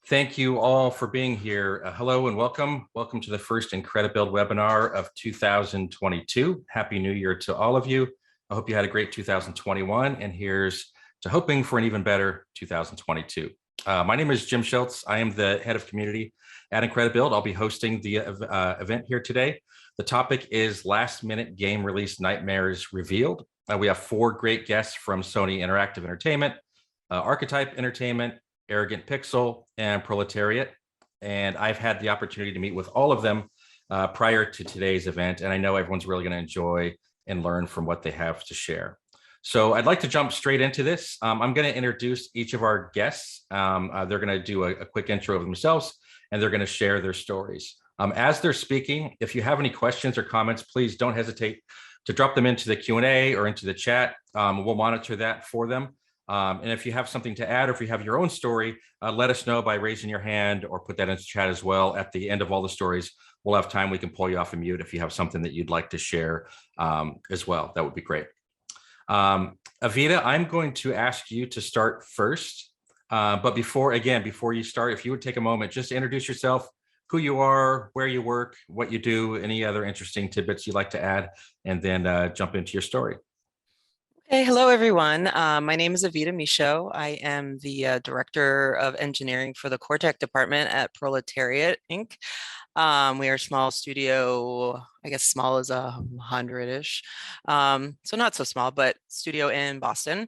Thank you all for being here. Hello and welcome. Welcome to the first Incredibuild webinar of 2022. Happy New Year to all of you. I hope you had a great 2021, and here's to hoping for an even better 2022. My name is Jim Shilts. I am the head of community at Incredibuild. I'll be hosting the event here today. The topic is last minute game release nightmares revealed. We have four great guests from Sony Interactive Entertainment, Archetype Entertainment, Arrogant Pixel, and Proletariat. And I've had the opportunity to meet with all of them prior to today's event. And I know everyone's really going to enjoy and learn from what they have to share. So I'd like to jump straight into this. I'm going to introduce each of our guests. They're going to do a quick intro of themselves, and they're going to share their stories. As they're speaking, if you have any questions or comments, please don't hesitate to drop them into the Q&A or into the chat. We'll monitor that for them. And if you have something to add, or if you have your own story, let us know by raising your hand or put that into chat as well. At the end of all the stories, we'll have time. We can pull you off of mute if you have something that you'd like to share as well. That would be great. Avida, I'm going to ask you to start first. But before you start, if you would take a moment just to introduce yourself, who you are, where you work, what you do, any other interesting tidbits you'd like to add, and then jump into your story. Hey, hello, everyone. My name is Avida Michaud. I am the Director of Engineering for the Core Tech Department at Proletariat, Inc. We are a small studio, I guess small as 100-ish. So not so small, but studio in Boston.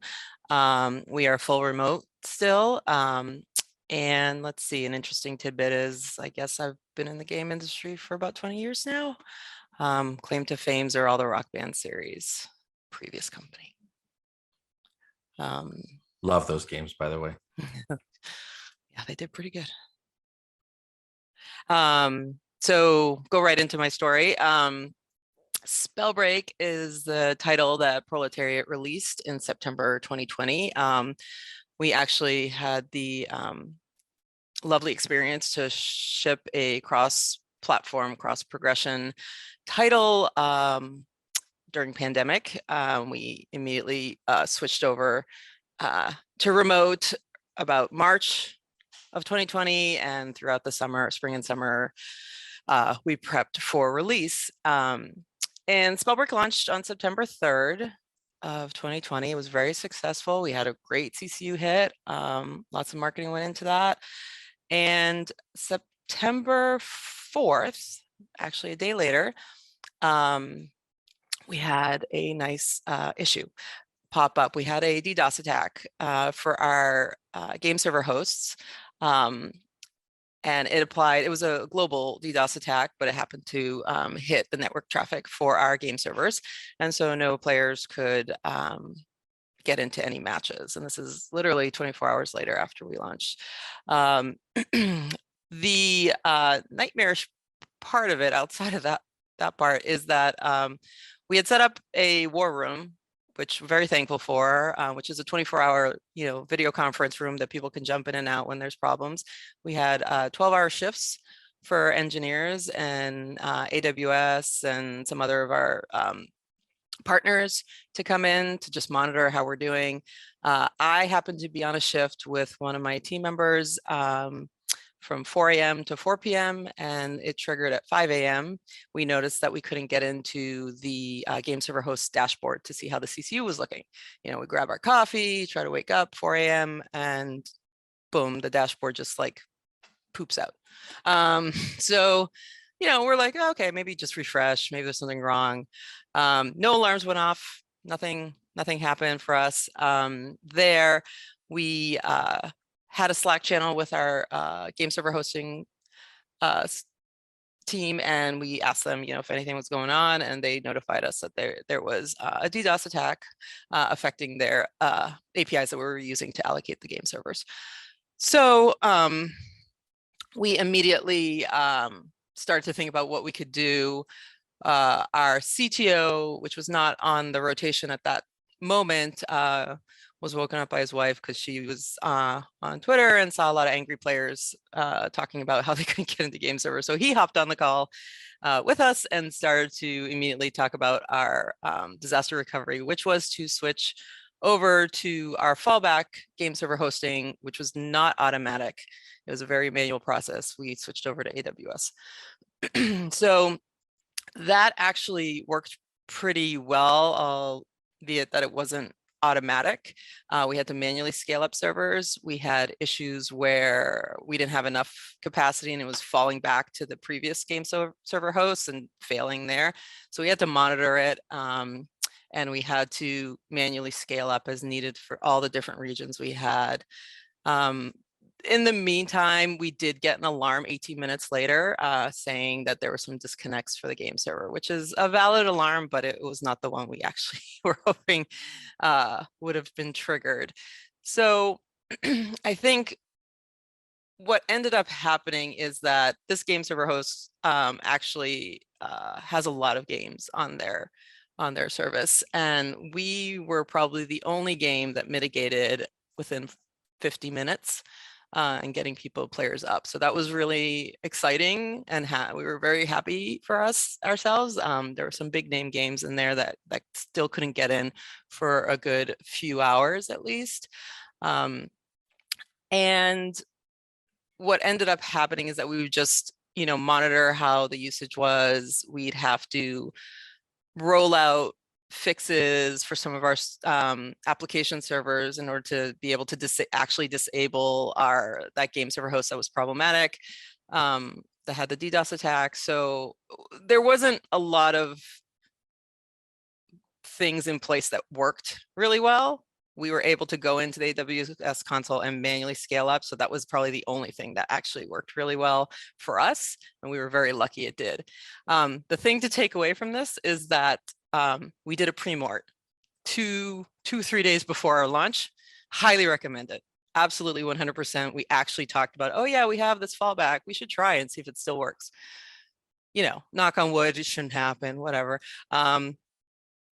We are full remote still. And let's see, an interesting tidbit is, I guess I've been in the game industry for about 20 years now. Claim to fames are all the Rock Band series, previous company. Love those games, by the way. Yeah, they did pretty good. So go right into my story. Spellbreak is the title that Proletariat released in September 2020. We actually had the lovely experience to ship a cross-platform, cross-progression title during pandemic. We immediately switched over to remote about March of 2020, and throughout the summer, spring and summer, we prepped for release. And Spellbreak launched on September 3rd of 2020. It was very successful. We had a great CCU hit. Lots of marketing went into that. And September 4th, actually a day later, we had a nice issue pop up. We had a DDoS attack for our game server hosts. And it was a global DDoS attack, but it happened to hit the network traffic for our game servers. And so no players could get into any matches. And this is literally 24 hours later after we launched. The nightmarish part of it, outside of that part, is that we had set up a war room, which we're very thankful for, which is a 24-hour, video conference room that people can jump in and out when there's problems. We had 12-hour shifts for engineers and AWS and some other of our partners to come in to just monitor how we're doing. I happened to be on a shift with one of my team members from 4 a.m. to 4 p.m. and it triggered at 5 a.m. We noticed that we couldn't get into the game server host dashboard to see how the CCU was looking. We grab our coffee, try to wake up 4 a.m. and boom, the dashboard just like poops out. So, we're like, okay, maybe just refresh. Maybe there's something wrong. No alarms went off. Nothing happened for us. There, we had a Slack channel with our game server hosting team, and we asked them, if anything was going on, and they notified us that there was a DDoS attack affecting their APIs that we were using to allocate the game servers. So we immediately started to think about what we could do. Our CTO, which was not on the rotation at that moment, was woken up by his wife because she was on Twitter and saw a lot of angry players talking about how they couldn't get into game server. So he hopped on the call with us and started to immediately talk about our disaster recovery, which was to switch over to our fallback game server hosting, which was not automatic. It was a very manual process. We switched over to AWS. So that actually worked pretty well, albeit that it wasn't automatic. We had to manually scale up servers. We had issues where we didn't have enough capacity and it was falling back to the previous game server hosts and failing there. So we had to monitor it. And we had to manually scale up as needed for all the different regions we had. In the meantime, we did get an alarm 18 minutes later saying that there were some disconnects for the game server, which is a valid alarm, but it was not the one we actually were hoping would have been triggered. So I think what ended up happening is that this game server host actually has a lot of games on their service. And we were probably the only game that mitigated within 50 minutes and getting players up. So that was really exciting, and we were very happy for ourselves. There were some big name games in there that still couldn't get in for a good few hours at least. And what ended up happening is that we would just, monitor how the usage was. We'd have to roll out fixes for some of our application servers in order to be able to actually disable that game server host that was problematic, that had the DDoS attack. So there wasn't a lot of things in place that worked really well. We were able to go into the AWS console and manually scale up. So that was probably the only thing that actually worked really well for us. And we were very lucky it did. The thing to take away from this is that we did a pre-mort 3 days before our launch. Highly recommend it. Absolutely 100%. We actually talked about, oh yeah, we have this fallback. We should try and see if it still works. Knock on wood, it shouldn't happen, whatever.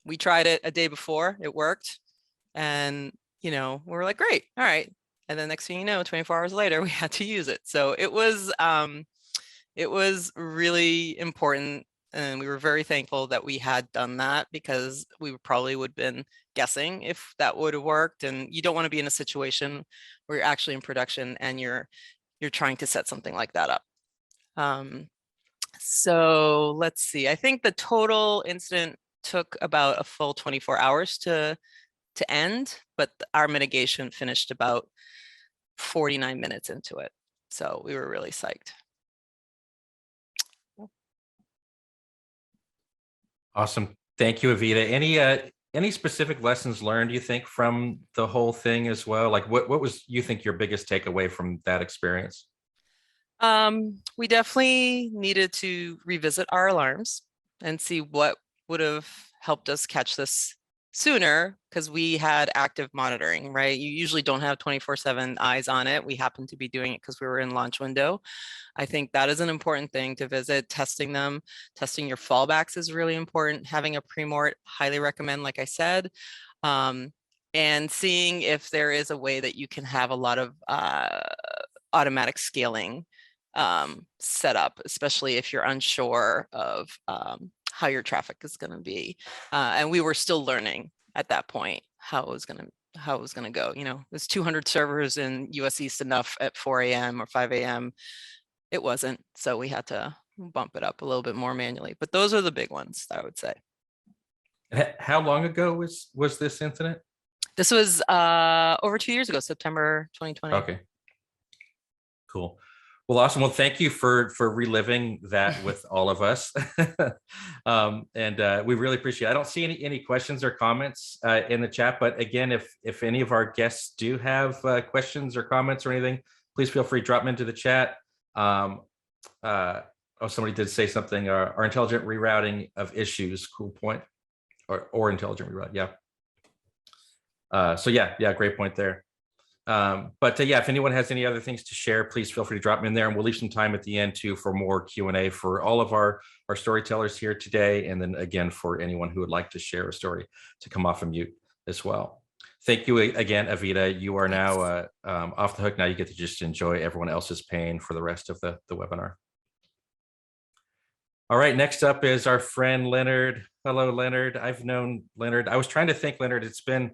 We tried it a day before, it worked. And, we were like, great, all right. And then next thing you know, 24 hours later, we had to use it. So it was really important. And we were very thankful that we had done that, because we probably would have been guessing if that would have worked. And you don't want to be in a situation where you're actually in production and you're trying to set something like that up. So let's see. I think the total incident took about a full 24 hours to end, but our mitigation finished about 49 minutes into it. So we were really psyched. Awesome. Thank you, Avida. Any specific lessons learned, you think, from the whole thing as well? Like what was, you think, your biggest takeaway from that experience? We definitely needed to revisit our alarms and see what would have helped us catch this sooner, because we had active monitoring, right? You usually don't have 24/7 eyes on it. We happened to be doing it because we were in launch window. I think that is an important thing to visit. Testing them, testing your fallbacks is really important. Having a pre-mort, highly recommend, like I said, and seeing if there is a way that you can have a lot of automatic scaling set up, especially if you're unsure of how your traffic is going to be. And we were still learning at that point how it was going to go. There's 200 servers in US East enough at 4 a.m. or 5 a.m. It wasn't. So we had to bump it up a little bit more manually. But those are the big ones, I would say. How long ago was this incident? This was over 2 years ago, September 2020. Okay. Cool. Well, awesome. Well, thank you for reliving that with all of us. And we really appreciate it. I don't see any questions or comments in the chat, but again, if any of our guests do have questions or comments or anything, please feel free to drop them into the chat. Somebody did say something, our intelligent rerouting of issues, cool point, or intelligent reroute, yeah. So yeah, great point there. But yeah, if anyone has any other things to share, please feel free to drop them in there, and we'll leave some time at the end too for more Q&A for all of our storytellers here today. And then again, for anyone who would like to share a story to come off of mute as well. Thank you again, Avida. You are now off the hook. Now you get to just enjoy everyone else's pain for the rest of the webinar. All right, next up is our friend Leonard. Hello, Leonard. I've known Leonard. I was trying to think, Leonard, it's been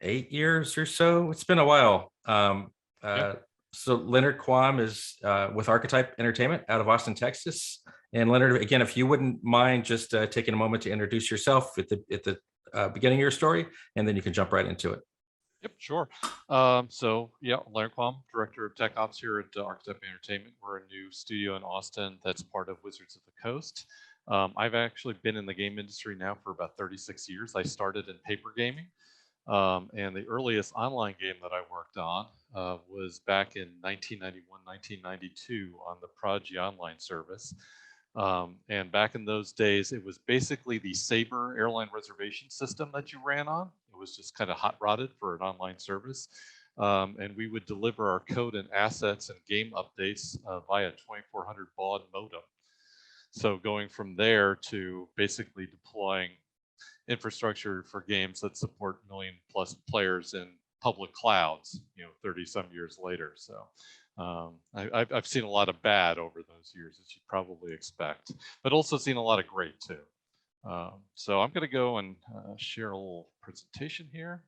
8 years or so. It's been a while. Yeah. So Leonard Quam is with Archetype Entertainment out of Austin, Texas. And Leonard, again, if you wouldn't mind just taking a moment to introduce yourself at the beginning of your story, and then you can jump right into it. Yep, sure. So yeah, Leonard Quam, Director of Tech Ops here at Archetype Entertainment. We're a new studio in Austin that's part of Wizards of the Coast. I've actually been in the game industry now for about 36 years. I started in paper gaming. And the earliest online game that I worked on was back in 1991, 1992 on the Prodigy Online service. And back in those days, it was basically the Sabre airline reservation system that you ran on. It was just kind of hot rodded for an online service. And we would deliver our code and assets and game updates via 2400 baud modem. So going from there to basically deploying infrastructure for games that support million plus players in public clouds, 30 some years later. So I've seen a lot of bad over those years, as you'd probably expect, but also seen a lot of great too. So I'm going to go and share a little presentation here.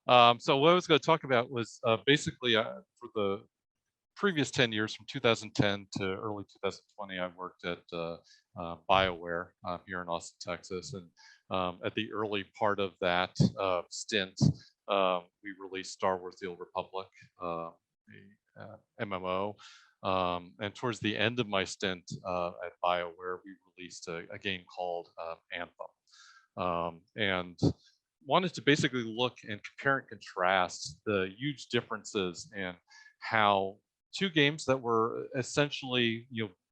So what I was going to talk about was basically for the previous 10 years, from 2010 to early 2020, I worked at BioWare here in Austin, Texas. And at the early part of that stint, we released Star Wars: The Old Republic, a MMO. And towards the end of my stint at BioWare, we released a game called Anthem. And wanted to basically look and compare and contrast the huge differences in how two games that were essentially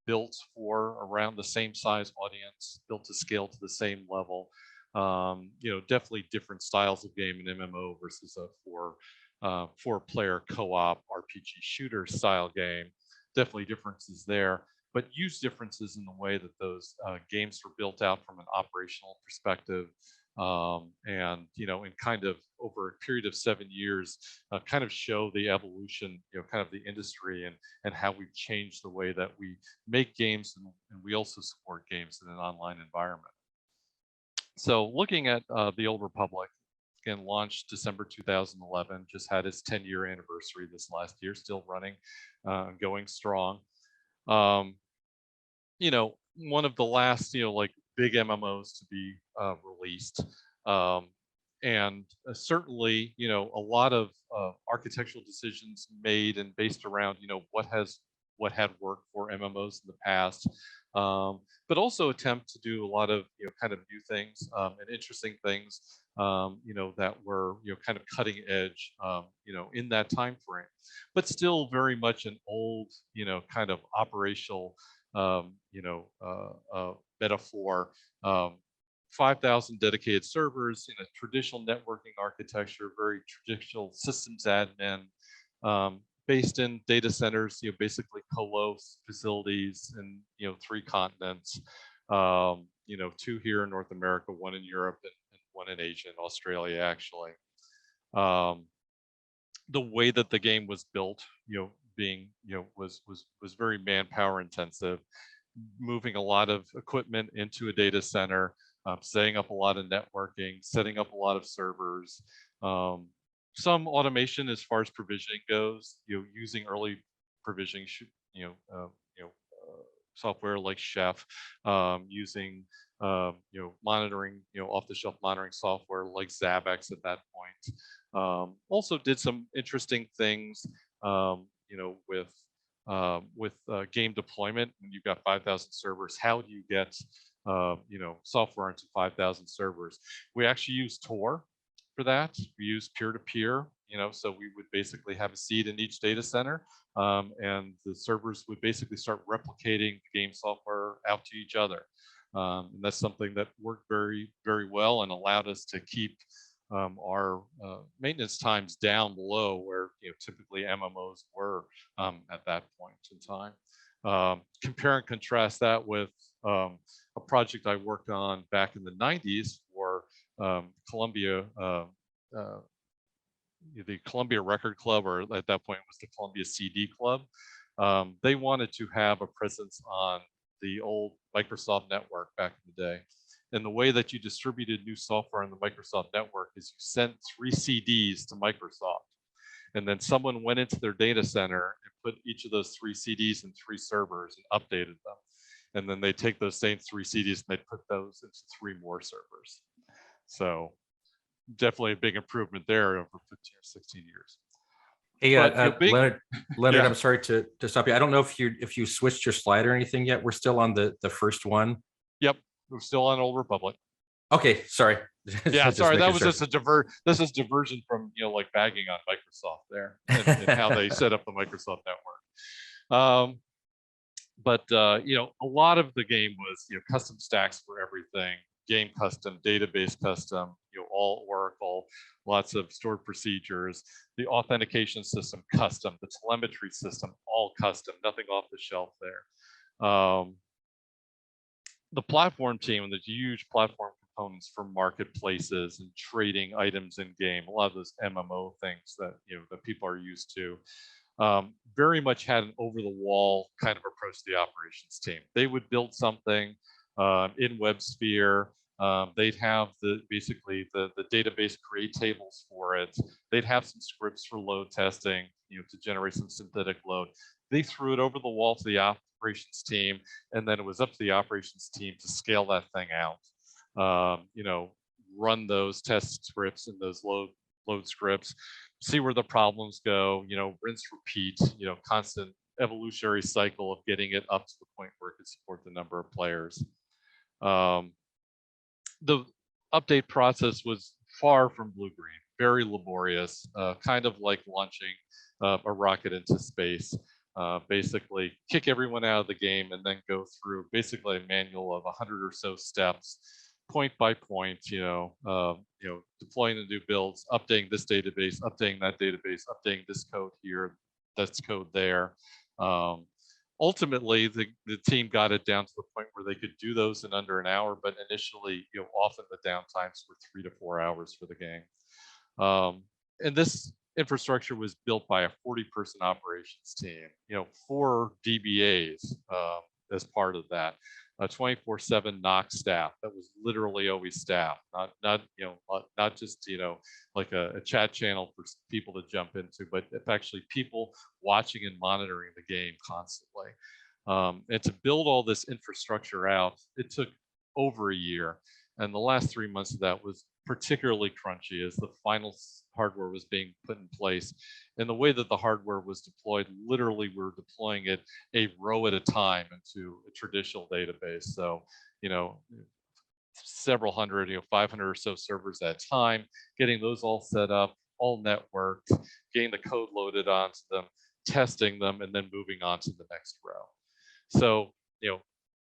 built for around the same size audience, built to scale to the same level. Definitely different styles of game, an MMO versus a four-player co-op RPG shooter style game. Definitely differences there, but huge differences in the way that those games were built out from an operational perspective. And in kind of over a period of 7 years, kind of show the evolution, kind of the industry and how we've changed the way that we make games, and we also support games in an online environment. So looking at The Old Republic, again, launched December 2011, just had its 10-year anniversary this last year, still running, going strong. One of the last, big MMOs to be released. And certainly, a lot of architectural decisions made and based around, what had worked for MMOs in the past, but also attempt to do a lot of, kind of new things and interesting things, that were, kind of cutting edge, in that time frame, but still very much an old, kind of operational, metaphor. 5,000 dedicated servers in a traditional networking architecture, very traditional systems admin, based in data centers, basically colo facilities in 3 continents, 2 here in North America, 1 in Europe, and 1 in Asia and Australia, actually. The way that the game was built, being was very manpower intensive, moving a lot of equipment into a data center, setting up a lot of networking, setting up a lot of servers, some automation as far as provisioning goes, using early provisioning, software like Chef, using monitoring, off-the-shelf monitoring software like Zabbix at that point. Also did some interesting things, with game deployment. When you've got 5,000 servers, how do you get software into 5,000 servers? We actually use Tor for that. We use peer-to-peer, so we would basically have a seed in each data center, and the servers would basically start replicating the game software out to each other. And that's something that worked very, very well and allowed us to keep our maintenance times down below where typically MMOs were at that point in time. Compare and contrast that with a project I worked on back in the 90s for Columbia, the Columbia Record Club, or at that point it was the Columbia CD Club. They wanted to have a presence on the old Microsoft network back in the day. And the way that you distributed new software on the Microsoft network is you sent 3 CDs to Microsoft. And then someone went into their data center and put each of those 3 CDs in 3 servers and updated them. And then they take those same 3 CDs and they put those into 3 more servers. So definitely a big improvement there over 15 or 16 years. Hey, Leonard, Yeah. I'm sorry to stop you. I don't know if you switched your slide or anything yet. We're still on the first one. Yep, we're still on Old Republic. Okay, sorry. Yeah, sorry, that was sure. just a this is diversion from, you know, like bagging on Microsoft there and how they set up the Microsoft network. But you know, a lot of the game was, you know, custom stacks for everything, game custom, database custom, you know, all Oracle, lots of stored procedures, the authentication system custom, the telemetry system all custom, nothing off the shelf there. The platform team and the huge platform components for marketplaces and trading items in game, a lot of those MMO things that, you know, that people are used to, very much had an over-the-wall kind of approach to the operations team. They would build something in WebSphere. They'd have basically the database create tables for it. They'd have some scripts for load testing, you know, to generate some synthetic load. They threw it over the wall to the operations team, and then it was up to the operations team to scale that thing out. You know, run those test scripts and those load scripts, see where the problems go, you know, rinse, repeat, you know, constant evolutionary cycle of getting it up to the point where it could support the number of players. The update process was far from blue-green, very laborious, kind of like launching a rocket into space. Basically kick everyone out of the game and then go through basically a manual of 100 or so steps, point by point, you know, deploying the new builds, updating this database, updating that database, updating this code here, that's code there. Ultimately, the team got it down to the point where they could do those in under an hour, but initially, you know, often the downtimes were 3 to 4 hours for the game. And this infrastructure was built by a 40-person operations team, you know, 4 DBAs as part of that, a 24/7 NOC staff that was literally always staff, not you know, not just, you know, like a chat channel for people to jump into, but actually people watching and monitoring the game constantly. And to build all this infrastructure out, it took over a year, and the last 3 months of that was particularly crunchy as the final hardware was being put in place. And the way that the hardware was deployed, literally we were deploying it a row at a time into a traditional database. So, you know, several hundred, you know, 500 or so servers at a time, getting those all set up, all networked, getting the code loaded onto them, testing them, and then moving on to the next row. So, you know,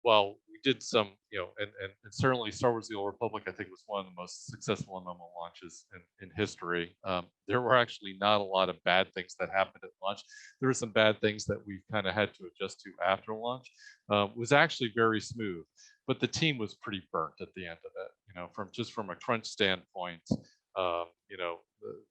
while we did some, you know, and certainly Star Wars: The Old Republic, I think, was one of the most successful MMO launches in history. There were actually not a lot of bad things that happened at launch. There were some bad things that we kind of had to adjust to after launch. It was actually very smooth, but the team was pretty burnt at the end of it. You know, from a crunch standpoint, you know,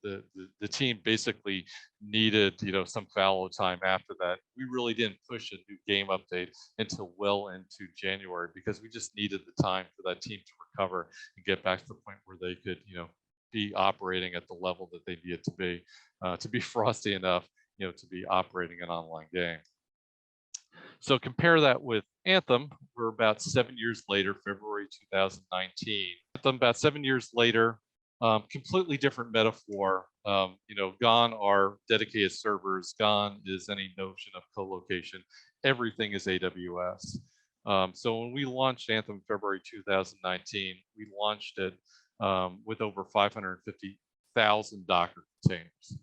the team basically needed, you know, some fallow time after that. We really didn't push a new game update until well into January because we just needed the time for that team to recover and get back to the point where they could, you know, be operating at the level that they needed to be frosty enough, you know, to be operating an online game. So compare that with Anthem. We're about 7 years later, February 2019. Anthem, about 7 years later, completely different metaphor. You know, gone are dedicated servers. Gone is any notion of co-location. Everything is AWS. So when we launched Anthem in February 2019, we launched it with over 550,000 Docker containers.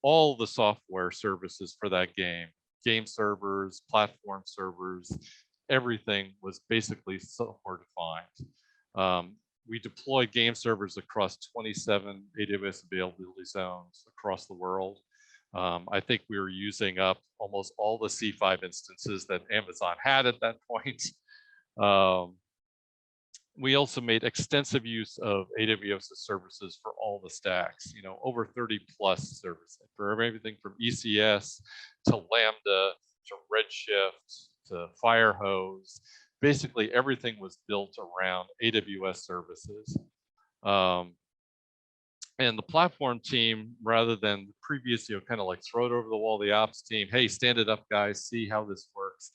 All the software services for that game servers, platform servers, everything was basically software defined. We deployed game servers across 27 AWS availability zones across the world. I think we were using up almost all the C5 instances that Amazon had at that point. We also made extensive use of AWS services for all the stacks, you know, over 30 plus services for everything from ECS to Lambda to Redshift to Firehose. basically everything was built around AWS services. And the platform team, rather than the previous, kind of like throw it over the wall, the ops team, hey, stand it up, guys, see how this works.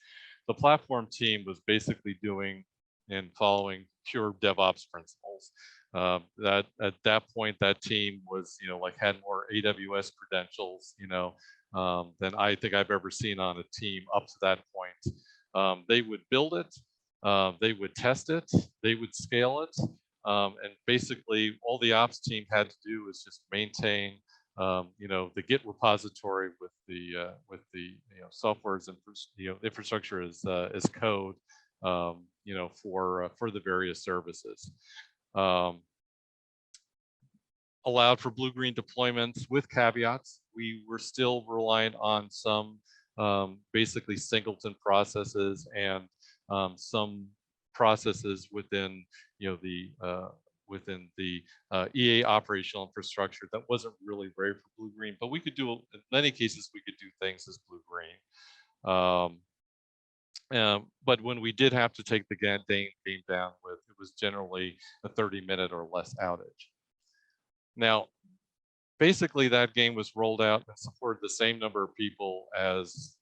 The platform team was basically doing and following pure DevOps principles. That at that point, that team was, like had more AWS credentials, than I think I've ever seen on a team up to that point. They would build it, they would test it, they would scale it. And basically all the ops team had to do was just maintain, the Git repository with the software's infrastructure as code, for the various services. Allowed for blue-green deployments with caveats. We were still reliant on some basically singleton processes and some processes within within the EA operational infrastructure that wasn't really ready for blue-green, but we could do, in many cases, we could do things as blue-green. But when we did have to take the game down with, it was generally a 30-minute or less outage. Now, basically that game was rolled out and supported the same number of people as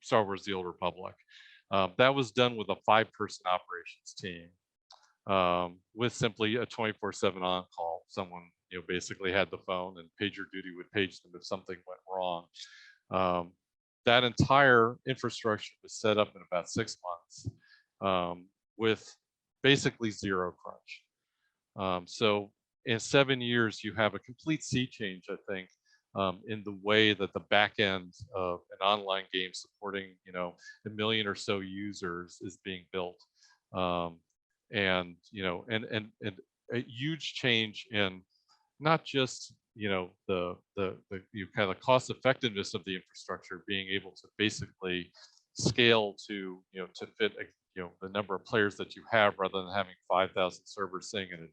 Star Wars: The Old Republic. That was done with a 5-person operations team, with simply a 24/7 on-call. Someone, basically had the phone, and PagerDuty would page them if something went wrong. That entire infrastructure was set up in about 6 months, with basically zero crunch. So in 7 years, you have a complete sea change, I think, in the way that the back end of an online game supporting, 1 million or so users is being built. And a huge change in not just, the kind of cost effectiveness of the infrastructure, being able to basically scale to, to fit, the number of players that you have, rather than having 5,000 servers sitting in a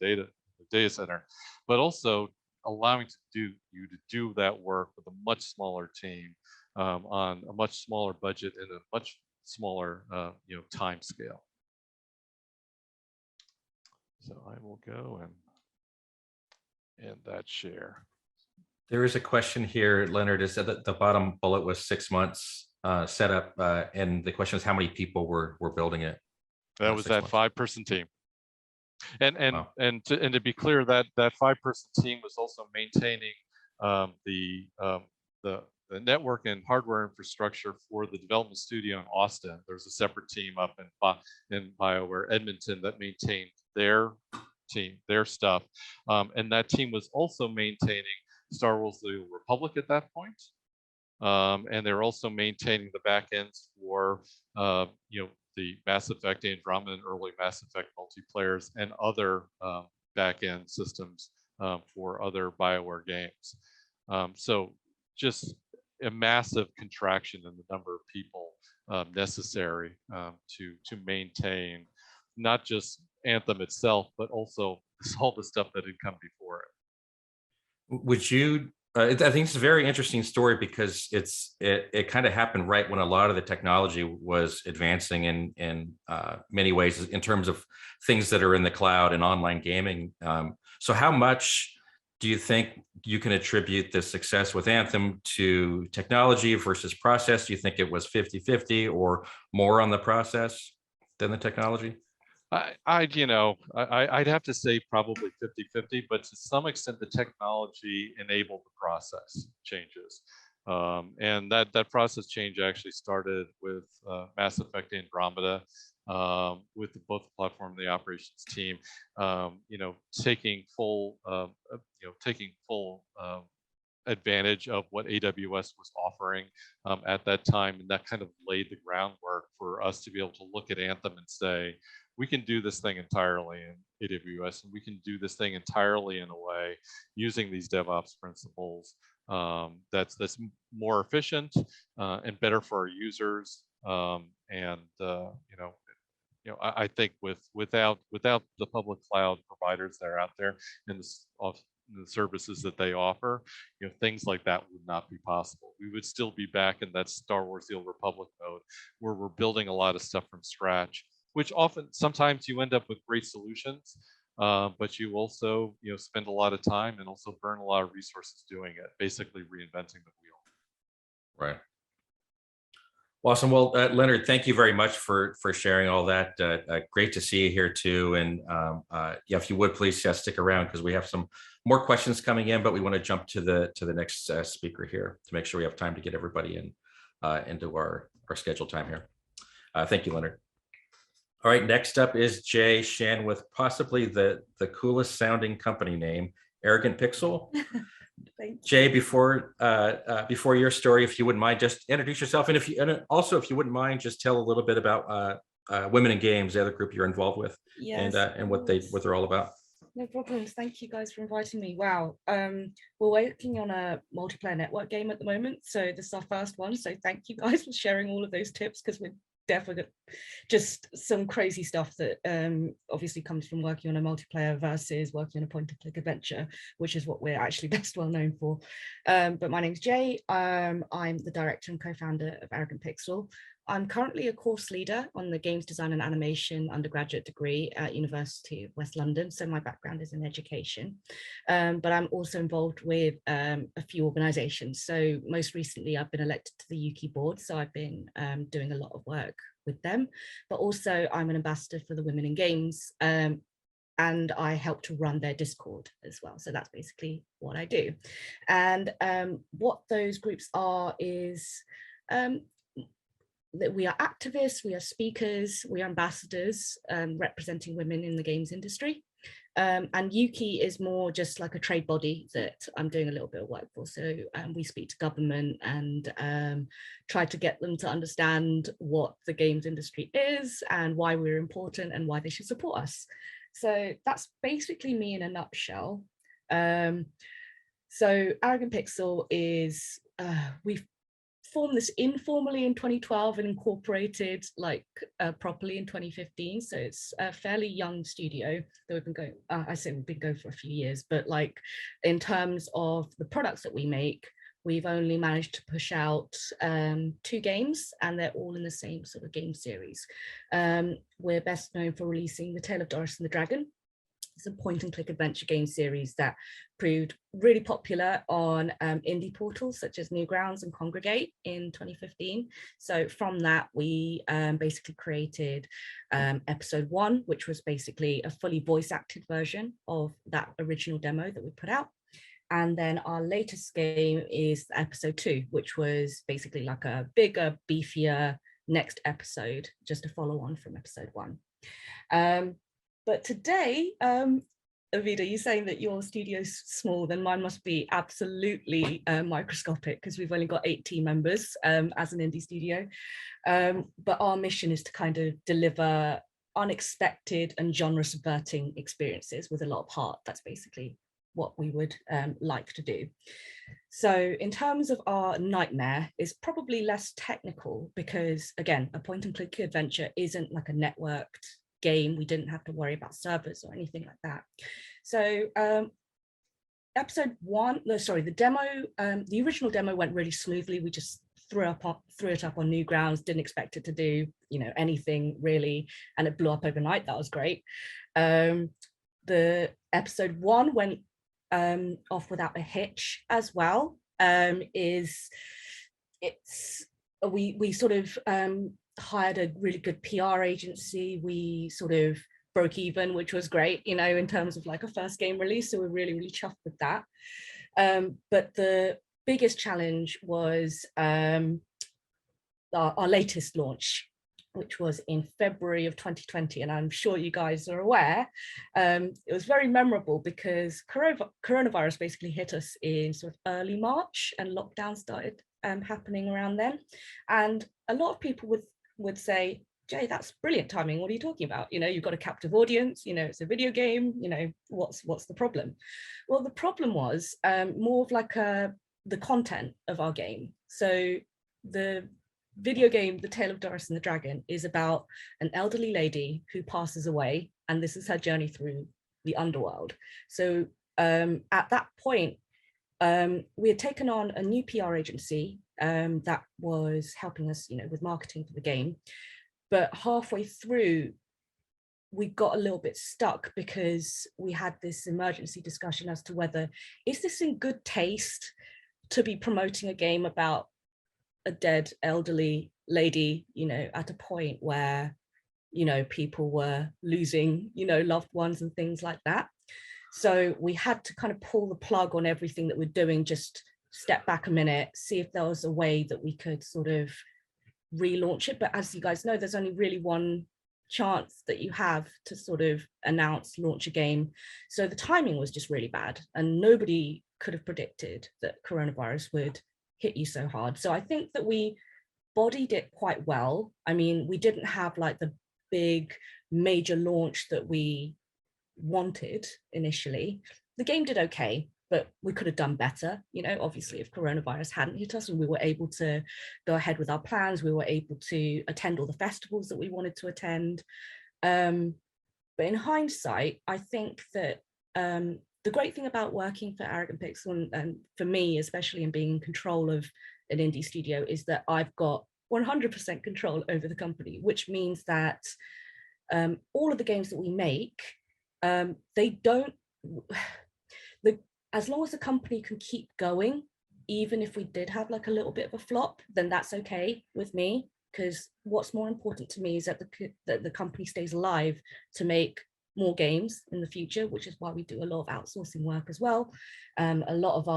data center, but also allowing you to do that work with a much smaller team, on a much smaller budget and a much smaller time scale. So I will go and end that share. There is a question here, Leonard. Is that the bottom bullet was 6 months set up, and the question is how many people were building it? That was that 5-person team. And Wow. and to be clear, that 5-person team was also maintaining the network and hardware infrastructure for the development studio in Austin. There's a separate team up in BioWare Edmonton that maintained their team, their stuff, and that team was also maintaining Star Wars: The Old Republic at that point, and they're also maintaining the back ends for the Mass Effect Andromeda and early Mass Effect multiplayers and other back-end systems for other BioWare games. So just a massive contraction in the number of people necessary to maintain not just Anthem itself, but also all the stuff that had come before it. Would you? I think it's a very interesting story because it kind of happened right when a lot of the technology was advancing in many ways in terms of things that are in the cloud and online gaming. So how much do you think you can attribute the success with Anthem to technology versus process? Do you think it was 50-50 or more on the process than the technology? I'd have to say probably 50-50, but to some extent the technology enabled the process changes. And that process change actually started with Mass Effect Andromeda, with both the platform and the operations team, taking full advantage of what AWS was offering at that time, and that kind of laid the groundwork for us to be able to look at Anthem and say, we can do this thing entirely in AWS, and we can do this thing entirely in a way using these DevOps principles that's more efficient and better for our users. I think without the public cloud providers that are out there, and this and the services that they offer, things like that would not be possible. We would still be back in that Star Wars: The Old Republic mode where we're building a lot of stuff from scratch, which sometimes you end up with great solutions, but you also, spend a lot of time and also burn a lot of resources doing it, basically reinventing the wheel. Right. Awesome. Well, Leonard, thank you very much for sharing all that. Great to see you here too. And yeah, if you would please stick around because we have some more questions coming in, but we want to jump to the next speaker here to make sure we have time to get everybody in into our scheduled time here. Thank you, Leonard. All right, next up is Jay Shin with possibly the coolest sounding company name, Arrogant Pixel. Jay, before your story, if you wouldn't mind, just introduce yourself, and also if you wouldn't mind, just tell a little bit about Women in Games, the other group you're involved with, yes, and what they're all about. No problems. Thank you guys for inviting me. Wow, we're working on a multiplayer network game at the moment, so this is our first one. So thank you guys for sharing all of those tips because we're definitely just some crazy stuff that obviously comes from working on a multiplayer versus working on a point-and-click adventure, which is what we're actually best well known for. But my name's Jay. I'm the director and co-founder of Arrogant Pixel. I'm currently a course leader on the Games Design and Animation undergraduate degree at University of West London. So my background is in education, but I'm also involved with a few organizations. So most recently I've been elected to the UK board. So I've been doing a lot of work with them, but also I'm an ambassador for the Women in Games, and I help to run their Discord as well. So that's basically what I do. And what those groups are is that we are activists, we are speakers, we are ambassadors representing women in the games industry. And Yuki is more just like a trade body that I'm doing a little bit of work for. So we speak to government and try to get them to understand what the games industry is and why we're important and why they should support us. So that's basically me in a nutshell. So Arrogant Pixel is, we've formed this informally in 2012 and incorporated like properly in 2015. So it's a fairly young studio that we've been going, I say we've been going for a few years, but like in terms of the products that we make, we've only managed to push out 2 games and they're all in the same sort of game series. We're best known for releasing The Tale of Doris and the Dragon. It's a point-and-click adventure game series that proved really popular on indie portals such as Newgrounds and Congregate in 2015. So from that, we basically created episode 1, which was basically a fully voice-acted version of that original demo that we put out. And then our latest game is episode 2, which was basically like a bigger, beefier next episode, just a follow-on from episode 1. But today, Avida, you're saying that your studio's small, then mine must be absolutely microscopic because we've only got 8 team members as an indie studio. But our mission is to kind of deliver unexpected and genre-subverting experiences with a lot of heart. That's basically what we would like to do. So in terms of our nightmare, is probably less technical because, again, a point-and-click adventure isn't like a networked game. We didn't have to worry about servers or anything like that. So episode 1, no, sorry, the demo, the original demo went really smoothly. We just threw it up on Newgrounds, didn't expect it to do, anything really, and it blew up overnight. That was great. The episode 1 went off without a hitch as well. We sort of hired a really good PR agency. We sort of broke even, which was great, in terms of like a first game release. So we're really, really chuffed with that. But the biggest challenge was our latest launch, which was in February of 2020. And I'm sure you guys are aware, it was very memorable because coronavirus basically hit us in sort of early March and lockdown started happening around then. And a lot of people would say, Jay, that's brilliant timing. What are you talking about? You've got a captive audience, it's a video game, what's the problem? Well, the problem was more of like the content of our game. So the video game, The Tale of Doris and the Dragon, is about an elderly lady who passes away, and this is her journey through the underworld. So at that point, we had taken on a new PR agency that was helping us, with marketing for the game. But halfway through, we got a little bit stuck because we had this emergency discussion as to whether, is this in good taste to be promoting a game about a dead elderly lady, at a point where, people were losing, loved ones and things like that. So we had to kind of pull the plug on everything that we're doing, just step back a minute, see if there was a way that we could sort of relaunch it. But as you guys know, there's only really one chance that you have to sort of launch a game. So the timing was just really bad, and nobody could have predicted that coronavirus would hit you so hard. So I think that we bodied it quite well. I mean, we didn't have like the big major launch that we wanted initially. The game did okay, but we could have done better. Obviously, if coronavirus hadn't hit us and we were able to go ahead with our plans, we were able to attend all the festivals that we wanted to attend. But in hindsight, I think that the great thing about working for Arrogant Pixel, and for me, especially in being in control of an indie studio, is that I've got 100% control over the company, which means that all of the games that we make, they don't, as long as the company can keep going, even if we did have like a little bit of a flop, then that's okay with me, because what's more important to me is that the company stays alive to make more games in the future, which is why we do a lot of outsourcing work as well. A lot of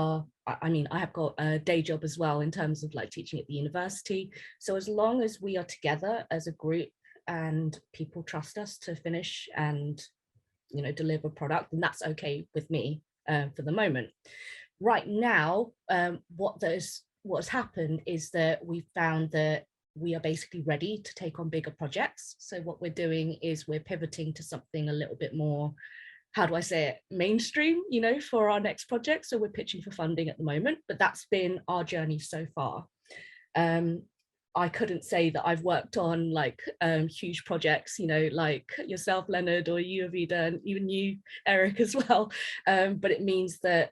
I have got a day job as well in terms of like teaching at the university. So as long as we are together as a group and people trust us to finish and deliver product, then that's okay with me for the moment. Right now, what has happened is that we found that we are basically ready to take on bigger projects. So what we're doing is we're pivoting to something a little bit more, how do I say it, mainstream, for our next project. So we're pitching for funding at the moment, but that's been our journey so far. I couldn't say that I've worked on like huge projects, like yourself, Leonard, or you, Avida, and even you, Eric, as well. But it means that,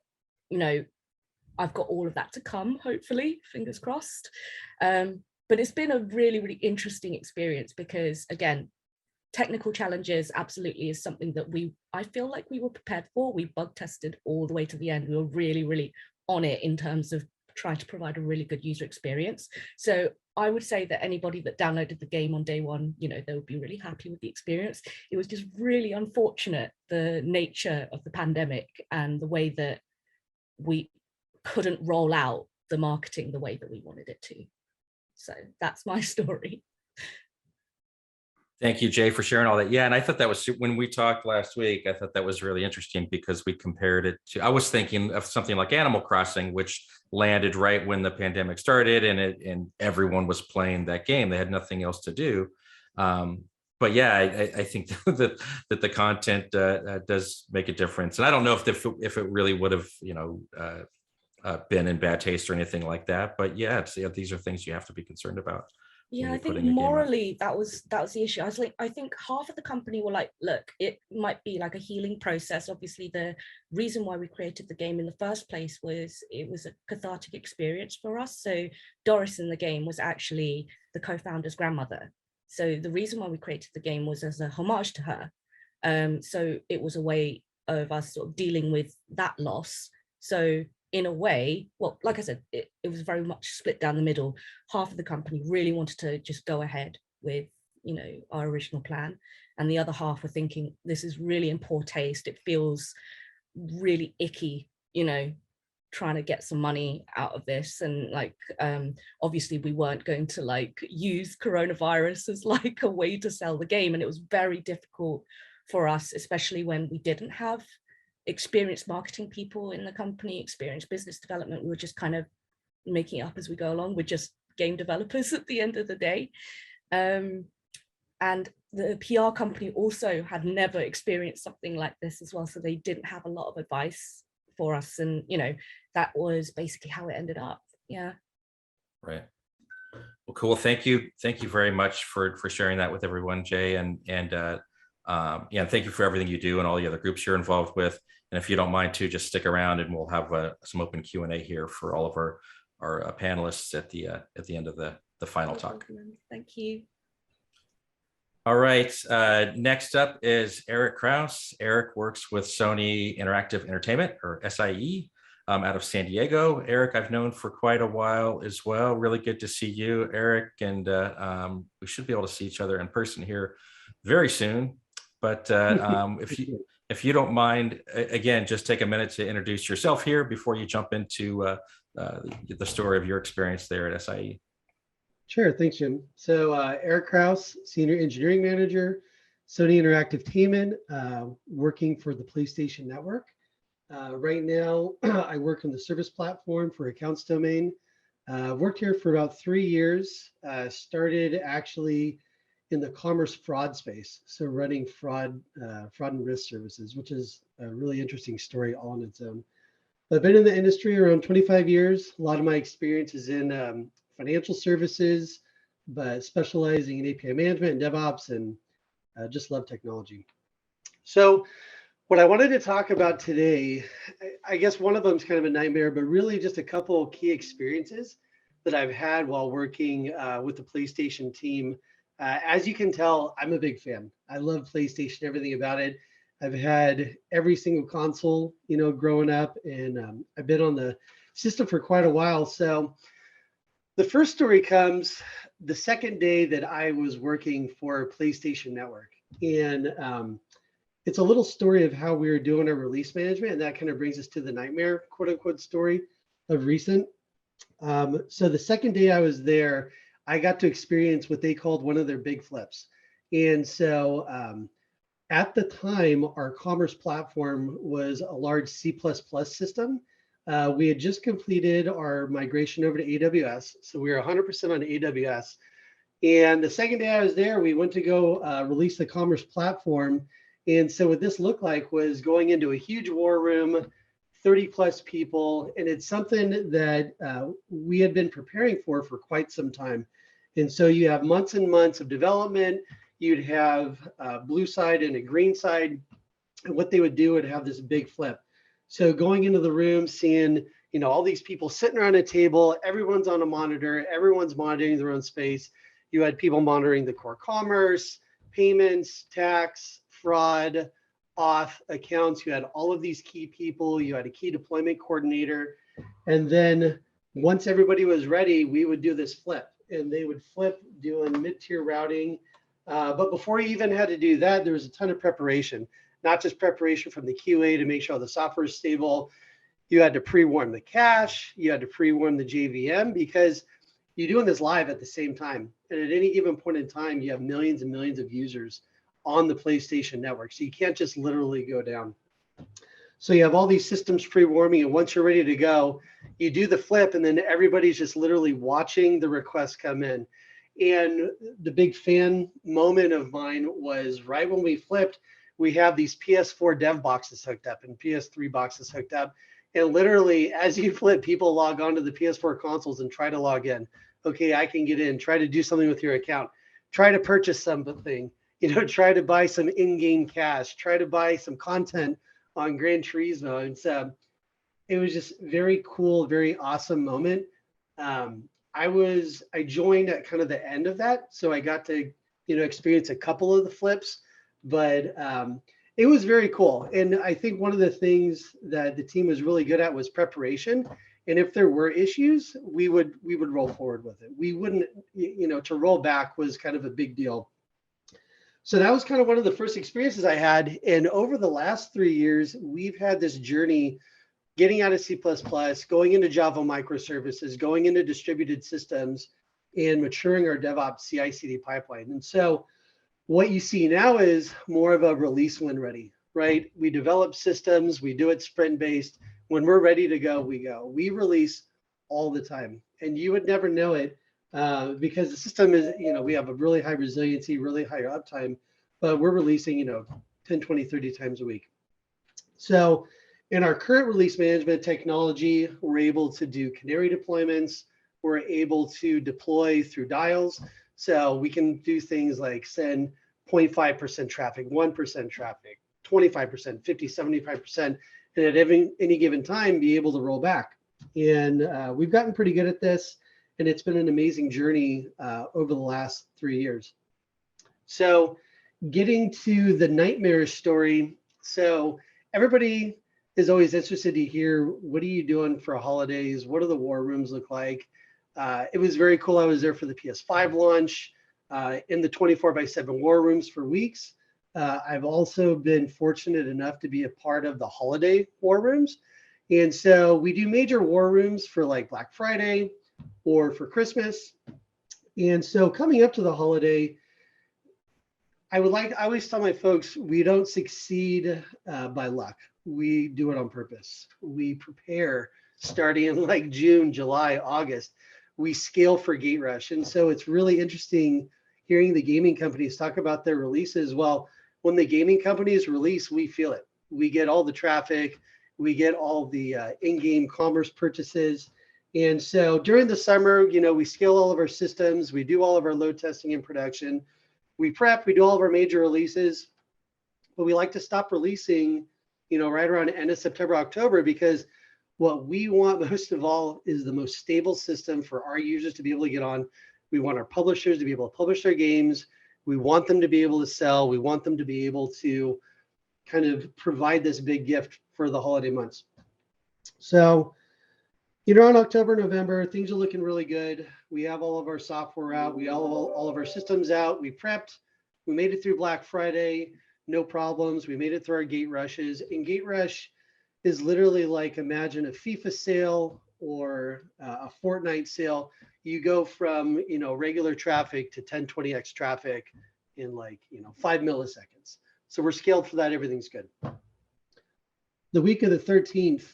I've got all of that to come, hopefully, fingers crossed. But it's been a really, really interesting experience because, again, technical challenges absolutely is something that I feel like we were prepared for. We bug tested all the way to the end. We were really, really on it in terms of trying to provide a really good user experience. So I would say that anybody that downloaded the game on day one, they would be really happy with the experience. It was just really unfortunate, the nature of the pandemic and the way that we couldn't roll out the marketing the way that we wanted it to. So that's my story. Thank you, Jay, for sharing all that. Yeah, and I thought that was, when we talked last week, I thought that was really interesting because we compared it to, I was thinking of something like Animal Crossing, which landed right when the pandemic started, and everyone was playing that game. They had nothing else to do. But yeah, I think that the content does make a difference. And I don't know if it really would have, been in bad taste or anything like that. But yeah, these are things you have to be concerned about. Yeah, I think morally that was the issue. I think half of the company were like, look, it might be like a healing process. Obviously, the reason why we created the game in the first place was it was a cathartic experience for us. So Doris in the game was actually the co-founder's grandmother. So the reason why we created the game was as a homage to her. So it was a way of us sort of dealing with that loss. So in a way, well, like I said, it was very much split down the middle. Half of the company really wanted to just go ahead with, our original plan. And the other half were thinking, this is really in poor taste. It feels really icky, trying to get some money out of this. And like, obviously we weren't going to like use coronavirus as like a way to sell the game. And it was very difficult for us, especially when we didn't have experienced marketing people in the company, experienced business development. We were just kind of making it up as we go along. We're just game developers at the end of the day. And the PR company also had never experienced something like this as well. So they didn't have a lot of advice for us. And, that was basically how it ended up. Yeah. Right. Well, cool. Thank you. Thank you very much for sharing that with everyone, Jay. And Yeah, and thank you for everything you do and all the other groups you're involved with. And if you don't mind too, just stick around and we'll have some open Q&A here for all of our panelists at the end of the final talk. Thank you. All right, next up is Eric Krauss. Eric works with Sony Interactive Entertainment, or SIE, out of San Diego. Eric, I've known for quite a while as well. Really good to see you, Eric, and we should be able to see each other in person here very soon. But if you don't mind, again, just take a minute to introduce yourself here before you jump into the story of your experience there at SIE. Sure, thanks, Jim. So Eric Krauss, Senior Engineering Manager, Sony Interactive Entertainment, working for the PlayStation Network. Right now, I work on the service platform for accounts domain. Worked here for about 3 years. Started actually in the commerce fraud space, so running fraud and risk services, which is a really interesting story all on its own. But I've been in the industry around 25 years. A lot of my experience is in financial services, but specializing in API management and DevOps, and just love technology. So what I wanted to talk about today, I guess one of them is kind of a nightmare, but really just a couple of key experiences that I've had while working with the PlayStation team. As you can tell, I'm a big fan. I love PlayStation, everything about it. I've had every single console, growing up, and I've been on the system for quite a while. So the first story comes the second day that I was working for PlayStation Network. And it's a little story of how we were doing our release management. And that kind of brings us to the nightmare, quote unquote, story of recent. So the second day I was there, I got to experience what they called one of their big flips. And so at the time, our commerce platform was a large C++ system. We had just completed our migration over to AWS. So we were 100% on AWS. And the second day I was there, we went to go release the commerce platform. And so what this looked like was going into a huge war room, 30 plus people. And it's something that we had been preparing for quite some time. And so you have months and months of development. You'd have a blue side and a green side. And what they would do would have this big flip. So going into the room, seeing, all these people sitting around a table, everyone's on a monitor, everyone's monitoring their own space. You had people monitoring the core commerce, payments, tax, fraud, auth, accounts. You had all of these key people. You had a key deployment coordinator. And then once everybody was ready, we would do this flip. And they would flip doing mid-tier routing. But before you even had to do that, there was a ton of preparation. Not just preparation from the QA to make sure the software is stable. You had to pre-warm the cache. You had to pre-warm the JVM because you're doing this live at the same time. And at any given point in time, you have millions and millions of users on the PlayStation Network. So you can't just literally go down. So you have all these systems pre-warming, and once you're ready to go, you do the flip, and then everybody's just literally watching the requests come in. And the big fan moment of mine was right when we flipped, we have these PS4 dev boxes hooked up and PS3 boxes hooked up. And literally, as you flip, people log onto the PS4 consoles and try to log in. Okay, I can get in. Try to do something with your account. Try to purchase something. Try to buy some in-game cash. Try to buy some content on Gran Turismo. And so it was just very cool, very awesome moment. I joined at kind of the end of that, so I got to experience a couple of the flips. But it was very cool. And I think one of the things that the team was really good at was preparation. And if there were issues, we would roll forward with it. We wouldn't, to roll back was kind of a big deal. So that was kind of one of the first experiences I had. And over the last 3 years, we've had this journey getting out of C++, going into Java microservices, going into distributed systems, and maturing our DevOps CI/CD pipeline. And so what you see now is more of a release when ready, right? We develop systems, we do it sprint-based. When we're ready to go, we go. We release all the time. And you would never know it because the system is, we have a really high resiliency, really high uptime, but we're releasing, 10, 20, 30 times a week. So in our current release management technology, we're able to do canary deployments. We're able to deploy through dials. So we can do things like send 0.5% traffic, 1% traffic, 25%, 50, 75%, and at any given time be able to roll back. And we've gotten pretty good at this, and it's been an amazing journey over the last 3 years. So getting to the nightmarish story. So everybody is always interested to hear, what are you doing for holidays? What do the war rooms look like? It was very cool. I was there for the PS5 launch in the 24/7 war rooms for weeks. I've also been fortunate enough to be a part of the holiday war rooms. And so we do major war rooms for like Black Friday or for Christmas. And so coming up to the holiday, I always tell my folks, we don't succeed by luck. We do it on purpose. We prepare starting in like June, July, August. We scale for gate rush. And so it's really interesting hearing the gaming companies talk about their releases. Well, when the gaming companies release, we feel it. We get all the traffic. We get all the in-game commerce purchases. And so during the summer, we scale all of our systems. We do all of our load testing in production. We prep, we do all of our major releases, but we like to stop releasing, right around the end of September, October, because what we want most of all is the most stable system for our users to be able to get on. We want our publishers to be able to publish their games. We want them to be able to sell. We want them to be able to kind of provide this big gift for the holiday months. So, around October, November, things are looking really good. We have all of our software out. We have all of our systems out. We prepped. We made it through Black Friday, no problems. We made it through our gate rushes. And gate rush is literally like, imagine a FIFA sale or a Fortnite sale. You go from, regular traffic to 10, 20x traffic in 5 milliseconds. So we're scaled for that. Everything's good. The week of the 13th,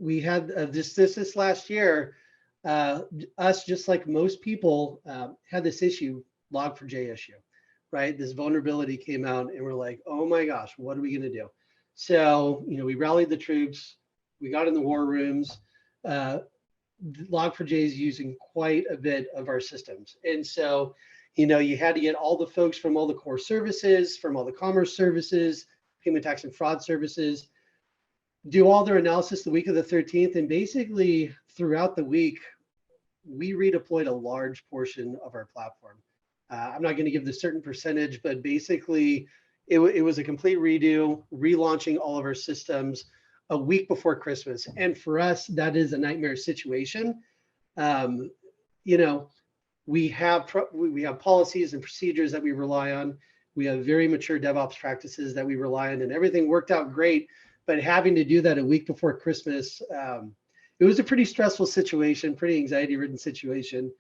we had this last year, us, just like most people, had this issue, log4j issue, right? This vulnerability came out and we're like, oh my gosh, what are we going to do? So, we rallied the troops. We got in the war rooms. Log4j is using quite a bit of our systems. And so, you had to get all the folks from all the core services, from all the commerce services, payment tax and fraud services, do all their analysis the week of the 13th. And basically throughout the week, we redeployed a large portion of our platform. I'm not going to give the certain percentage, but basically it was a complete redo, relaunching all of our systems a week before Christmas. And for us, that is a nightmare situation. We have policies and procedures that we rely on. We have very mature DevOps practices that we rely on, and everything worked out great. But having to do that a week before Christmas, it was a pretty stressful situation, pretty anxiety-ridden situation.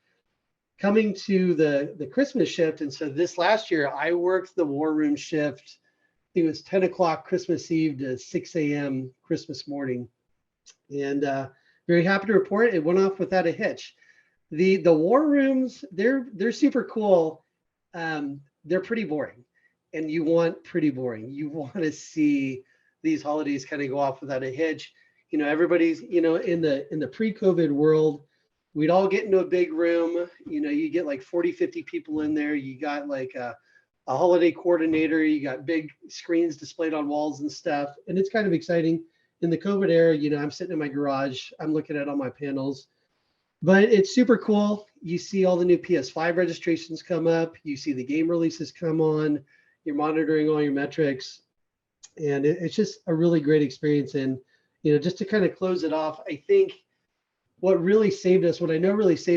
Coming to the Christmas shift, and so this last year, I worked the war room shift. I think it was 10 o'clock Christmas Eve to 6 a.m. Christmas morning. And very happy to report it went off without a hitch. The war rooms, they're super cool. They're pretty boring, and you want pretty boring. You want to see these holidays kind of go off without a hitch. Everybody's, in the pre-COVID world, we'd all get into a big room. You get like 40, 50 people in there. You got like a holiday coordinator. You got big screens displayed on walls and stuff. And it's kind of exciting. In the COVID era, I'm sitting in my garage. I'm looking at all my panels. But it's super cool. You see all the new PS5 registrations come up. You see the game releases come on. You're monitoring all your metrics. And it's just a really great experience. And, just to kind of close it off, I think what I know really saved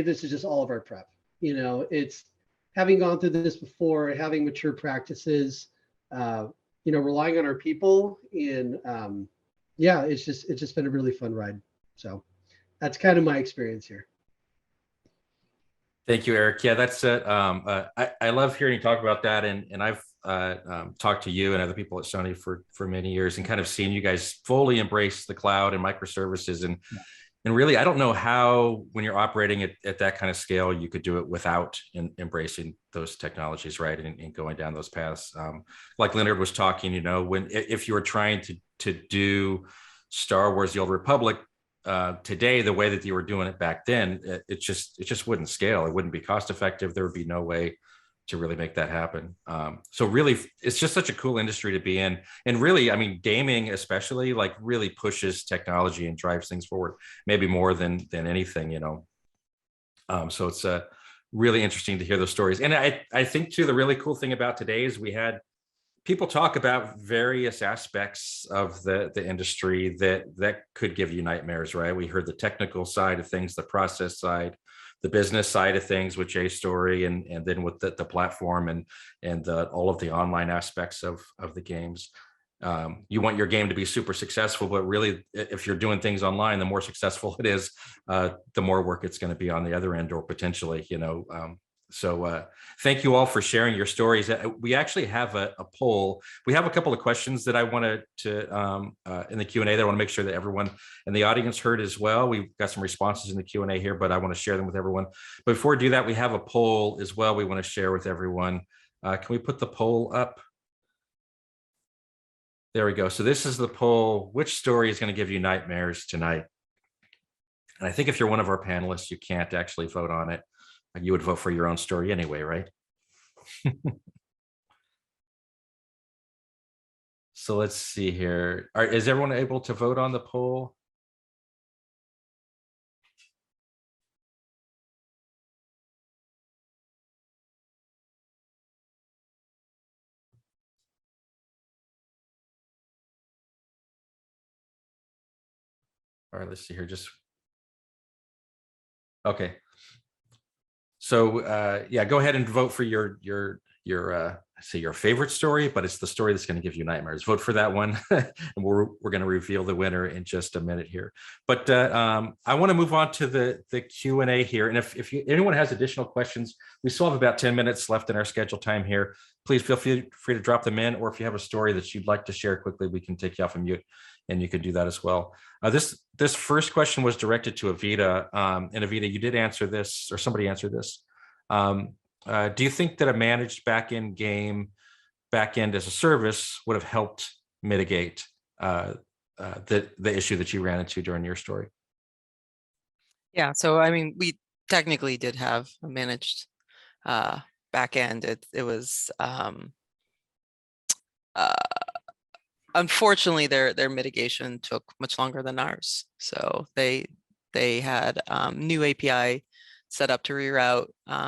us is just all of our prep. It's having gone through this before, having mature practices, relying on our people. And it's just been a really fun ride. So that's kind of my experience here. Thank you, Eric. Yeah, that's it. I love hearing you talk about that. And I've talked to you and other people at Sony for many years and kind of seen you guys fully embrace the cloud and microservices. And really, I don't know how, when you're operating at that kind of scale, you could do it without embracing those technologies, right? And going down those paths. Like Leonard was talking, if you were trying to do Star Wars: The Old Republic today, the way that you were doing it back then, it just wouldn't scale. It wouldn't be cost effective. There would be no way really make that happen. So really, it's just such a cool industry to be in. And really, I mean, gaming especially like really pushes technology and drives things forward, maybe more than anything, you know. So it's really interesting to hear those stories. And I think too, the really cool thing about today is we had people talk about various aspects of the industry that could give you nightmares, right? We heard the technical side of things, the process side, the business side of things with Jay's story, and then with the platform and all of the online aspects of the games. You want your game to be super successful, but really, if you're doing things online, the more successful it is, the more work it's going to be on the other end, or potentially, you know. So thank you all for sharing your stories. We actually have a poll. We have a couple of questions that I wanted to in the Q&A that I want to make sure that everyone in the audience heard as well. We've got some responses in the Q&A here, but I want to share them with everyone. But before we do that, we have a poll as well we want to share with everyone. Can we put the poll up? There we go. So this is the poll. Which story is going to give you nightmares tonight? And I think if you're one of our panelists, you can't actually vote on it. You would vote for your own story anyway, right? So let's see here. Is everyone able to vote on the poll? All right, let's see here. Okay. So yeah, go ahead and vote for your say your favorite story, but it's the story that's going to give you nightmares. Vote for that one, and we're going to reveal the winner in just a minute here. But I want to move on to the Q&A here, and if anyone has additional questions, we still have about 10 minutes left in our scheduled time here. Please feel free to drop them in, or if you have a story that you'd like to share quickly, we can take you off of mute, and you can do that as well. This first question was directed to Avida, and Avida, you did answer this, or somebody answered this. Do you think that a managed backend as a service would have helped mitigate the issue that you ran into during your story? Yeah, so I mean, we technically did have a managed backend. It was unfortunately their mitigation took much longer than ours. So they had new API set up to reroute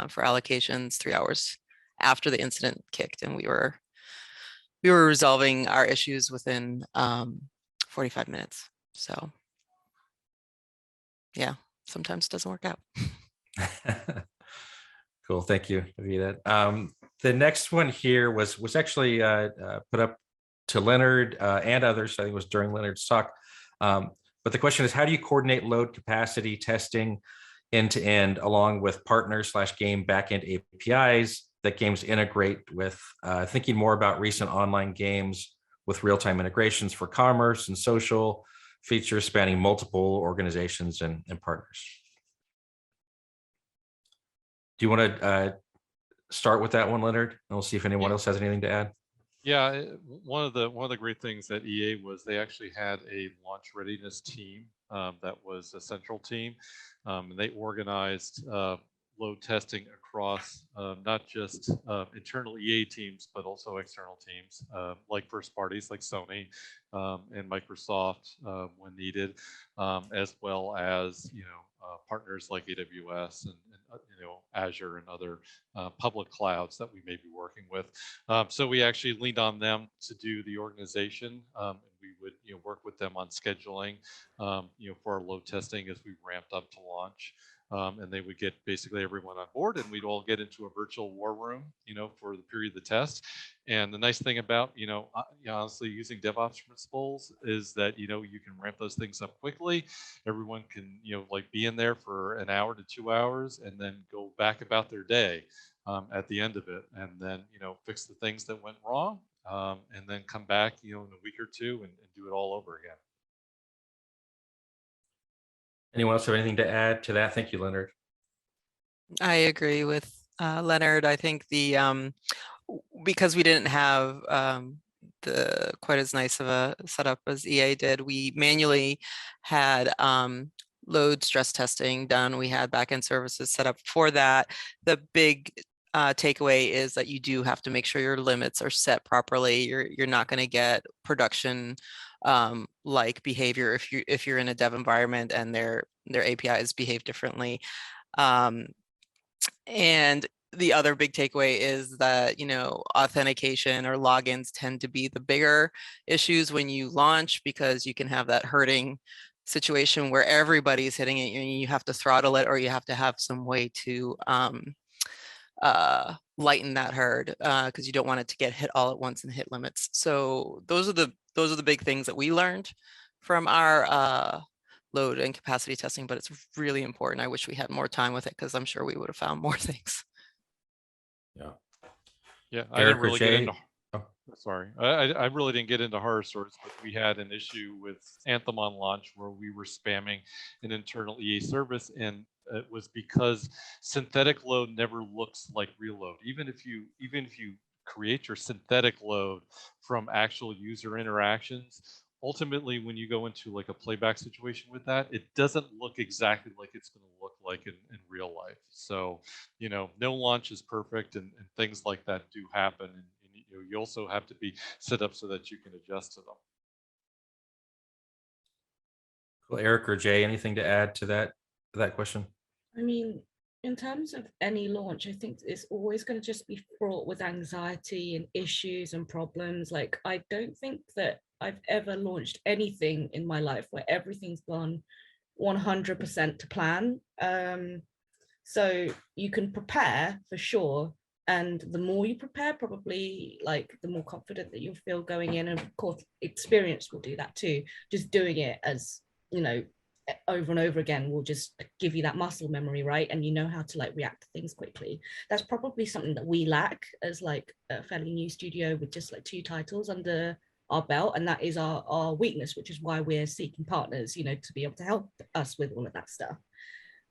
for allocations 3 hours after the incident kicked, and we were resolving our issues within 45 minutes. So yeah, sometimes it doesn't work out. Cool, thank you, Avida. The next one here was actually put up to Leonard and others. I think it was during Leonard's talk. But the question is, how do you coordinate load capacity testing end-to-end along with partner/game backend APIs that games integrate with? Thinking more about recent online games with real-time integrations for commerce and social features spanning multiple organizations and partners. Do you want to start with that one, Leonard? And we'll see if anyone else has anything to add. Yeah, one of the great things at EA was they actually had a launch readiness team that was a central team, and they organized load testing across not just internal EA teams, but also external teams like first parties like Sony and Microsoft when needed, as well as partners like AWS and Azure and other public clouds that we may be working with. So we actually leaned on them to do the organization, and we would work with them on scheduling for our load testing as we ramped up to launch. And they would get basically everyone on board, and we'd all get into a virtual war room, for the period of the test. And the nice thing about, honestly, using DevOps principles is that, you can ramp those things up quickly. Everyone can, be in there for an hour to 2 hours and then go back about their day at the end of it, and then, fix the things that went wrong, and then come back, in a week or two and do it all over again. Anyone else have anything to add to that? Thank you, Leonard. I agree with Leonard. I think because we didn't have quite as nice of a setup as EA did, we manually had load stress testing done. We had backend services set up for that. The big takeaway is that you do have to make sure your limits are set properly. You're not going to get production like behavior if you're in a dev environment and their APIs behave differently. And the other big takeaway is that, authentication or logins tend to be the bigger issues when you launch, because you can have that herding situation where everybody's hitting it and you have to throttle it, or you have to have some way to lighten that herd, because you don't want it to get hit all at once and hit limits. So those are the big things that we learned from our load and capacity testing, but it's really important. I wish we had more time with it, because I'm sure we would have found more things. Yeah, I Eric didn't or really get Jay? into. Sorry, I really didn't get into horror stories, but we had an issue with Anthem on launch where we were spamming an internal EA service, and it was because synthetic load never looks like real load. Even if you create your synthetic load from actual user interactions, ultimately when you go into like a playback situation with that, it doesn't look exactly like it's going to look like in real life. So, no launch is perfect, and things like that do happen. And you also have to be set up so that you can adjust to them. Well, Eric or Jay, anything to add to that question? I mean, in terms of any launch, I think it's always going to just be fraught with anxiety and issues and problems. Like, I don't think that I've ever launched anything in my life where everything's gone 100% to plan. So you can prepare for sure. And the more you prepare, probably like the more confident that you'll feel going in. And of course, experience will do that too. Just doing it as, over and over again will just give you that muscle memory, right? And you know how to like react to things quickly. That's probably something that we lack as like a fairly new studio with just like 2 titles under our belt. And that is our weakness, which is why we're seeking partners, to be able to help us with all of that stuff.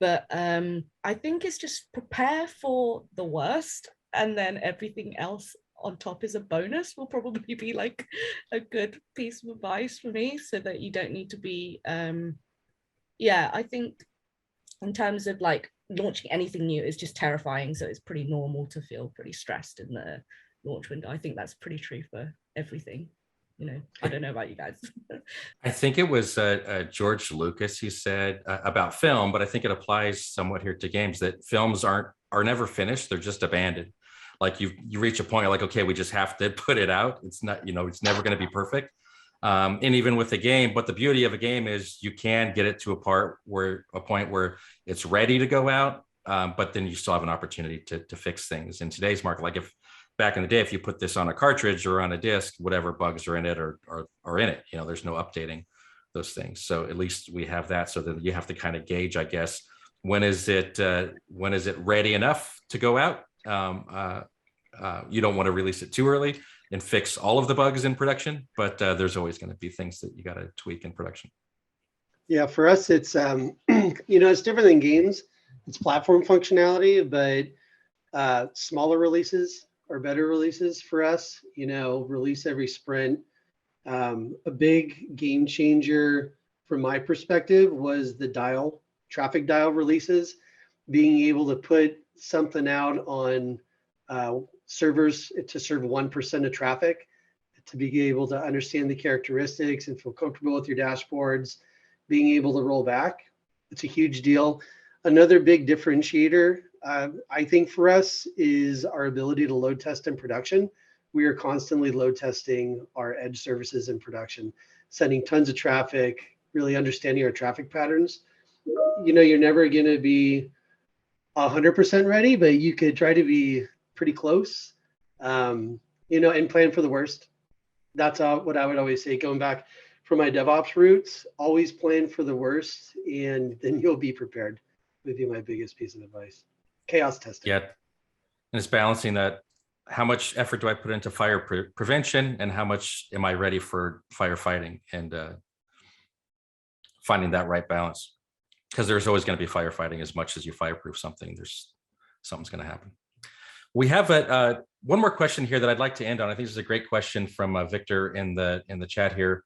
But I think it's just prepare for the worst, and then everything else on top is a bonus. Will probably be like a good piece of advice for me, so that you don't need to be I think in terms of like launching anything new is just terrifying, so it's pretty normal to feel pretty stressed in the launch window. I think that's pretty true for everything. I don't know about you guys. I think it was George Lucas who said about film, but I think it applies somewhat here to games, that films are never finished. They're just abandoned. Like you reach a point, you're like, okay, we just have to put it out. It's not, it's never going to be perfect. And even with the game, but the beauty of a game is you can get it to a point where it's ready to go out, but then you still have an opportunity to fix things. In today's market, like if back in the day, if you put this on a cartridge or on a disc, whatever bugs are in it are in it. There's no updating those things. So at least we have that, so that you have to kind of gauge, I guess, when is it ready enough to go out? You don't want to release it too early and fix all of the bugs in production, but there's always going to be things that you got to tweak in production. Yeah, for us, it's it's different than games. It's platform functionality, but smaller releases are better releases for us. Release every sprint. A big game changer from my perspective was the traffic dial releases. Being able to put something out on servers to serve 1% of traffic, to be able to understand the characteristics and feel comfortable with your dashboards, being able to roll back. It's a huge deal. Another big differentiator, I think, for us is our ability to load test in production. We are constantly load testing our edge services in production, sending tons of traffic, really understanding our traffic patterns. You're never going to be 100% ready, but you could try to be pretty close, and plan for the worst. That's what I would always say, going back from my DevOps roots, always plan for the worst, and then you'll be prepared, would be my biggest piece of advice. Chaos testing. Yeah, and it's balancing that. How much effort do I put into fire prevention, and how much am I ready for firefighting, and finding that right balance, because there's always going to be firefighting. As much as you fireproof something, something's going to happen. We have one more question here that I'd like to end on. I think this is a great question from Victor in the chat here.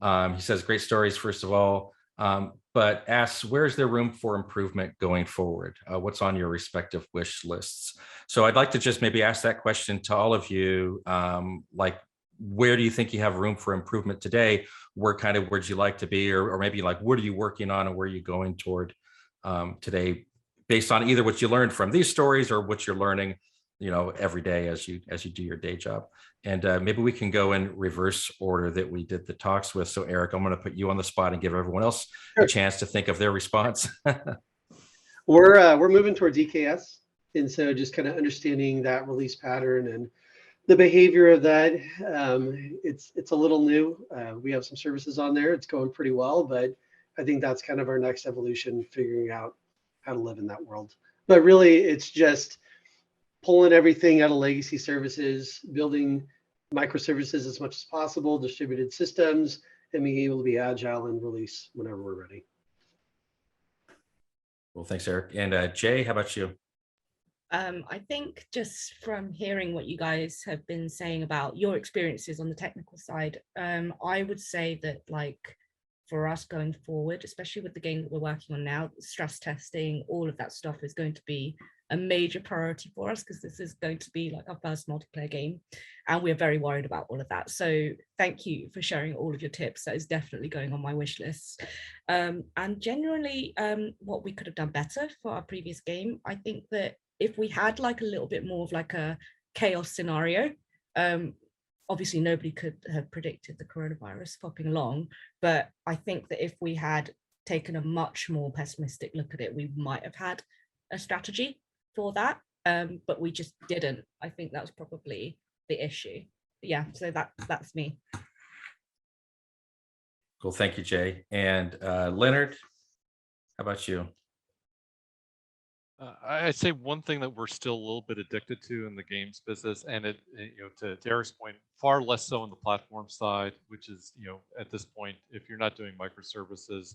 He says, great stories, first of all. but asks, where's there room for improvement going forward? What's on your respective wish lists? So I'd like to just maybe ask that question to all of you, like, where do you think you have room for improvement today? Where'd you like to be, or maybe like, what are you working on and where are you going toward today, based on either what you learned from these stories or what you're learning, every day as you do your day job. And maybe we can go in reverse order that we did the talks with. So Eric, I'm going to put you on the spot and give everyone else a chance to think of their response. We're moving towards EKS, and so just kind of understanding that release pattern and the behavior of that. It's a little new. We have some services on there. It's going pretty well, but I think that's kind of our next evolution, figuring out how to live in that world. But really, it's just pulling everything out of legacy services, building microservices as much as possible, distributed systems, and being able to be agile and release whenever we're ready. Well, thanks, Eric. And Jay, how about you? I think just from hearing what you guys have been saying about your experiences on the technical side, I would say that, like, for us going forward, especially with the game that we're working on now, stress testing, all of that stuff is going to be a major priority for us, because this is going to be like our first multiplayer game, and we're very worried about all of that. So thank you for sharing all of your tips. That is definitely going on my wish list. And generally, what we could have done better for our previous game, I think that if we had like a little bit more of like a chaos scenario, obviously nobody could have predicted the coronavirus popping along, but I think that if we had taken a much more pessimistic look at it, we might have had a strategy for that, but we just didn't. I think that was probably the issue. But yeah, so that's me. Cool, thank you, Jay. And Leonard, how about you? I'd say one thing that we're still a little bit addicted to in the games business, and to Eric's point, far less so on the platform side, which is, at this point, if you're not doing microservices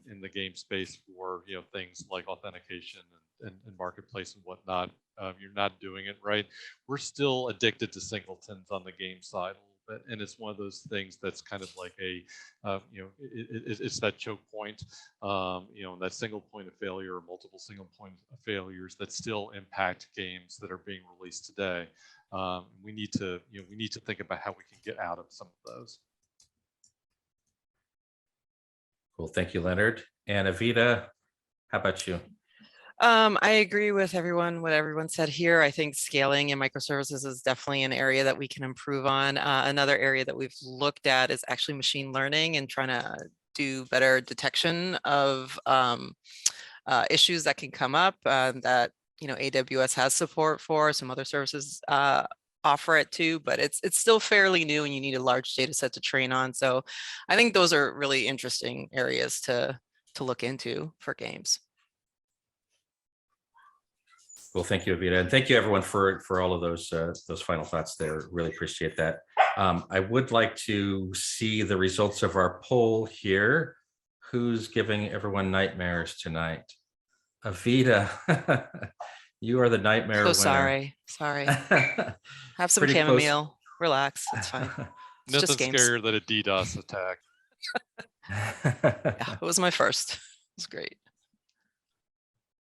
in the game space for, things like authentication and marketplace and whatnot, you're not doing it right. We're still addicted to singletons on the game side a little bit, and it's one of those things that's kind of like a, it's that choke point, that single point of failure or multiple single point of failures that still impact games that are being released today. We need to think about how we can get out of some of those. Cool, thank you, Leonard. And Avida, how about you? I agree with what everyone said here. I think scaling in microservices is definitely an area that we can improve on. Another area that we've looked at is actually machine learning and trying to do better detection of issues that can come up that AWS has support for. Some other services offer it too, but it's still fairly new and you need a large data set to train on. So I think those are really interesting areas to look into for games. Well, thank you, Avida, and thank you everyone for all of those final thoughts there. Really appreciate that. I would like to see the results of our poll here. Who's giving everyone nightmares tonight? Avida, you are the nightmare winner. Sorry. Have some chamomile. Relax. It's fine. It's Nothing scarier than a DDoS attack. Yeah, it was my first. It was great.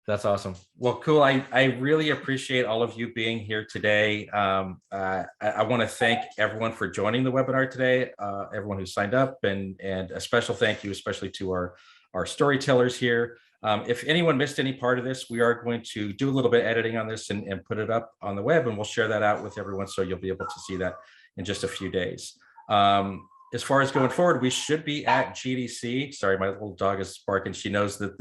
That's awesome. Well, cool. I really appreciate all of you being here today. I want to thank everyone for joining the webinar today, everyone who signed up, and a special thank you, especially to our storytellers here. If anyone missed any part of this, we are going to do a little bit of editing on this and put it up on the web, and we'll share that out with everyone, so you'll be able to see that in just a few days. As far as going forward, we should be at GDC. Sorry, my little dog is barking. She knows that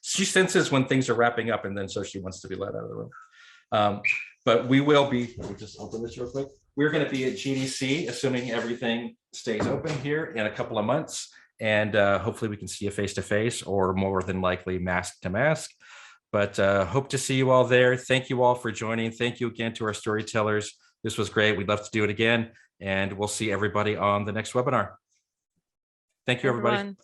she senses when things are wrapping up, and then so she wants to be let out of the room. But we will be, let me just open this real quick. We're going to be at GDC, assuming everything stays open here, in a couple of months. And hopefully we can see you face to face, or more than likely mask to mask. But hope to see you all there. Thank you all for joining. Thank you again to our storytellers. This was great. We'd love to do it again. And we'll see everybody on the next webinar. Thank you, everybody.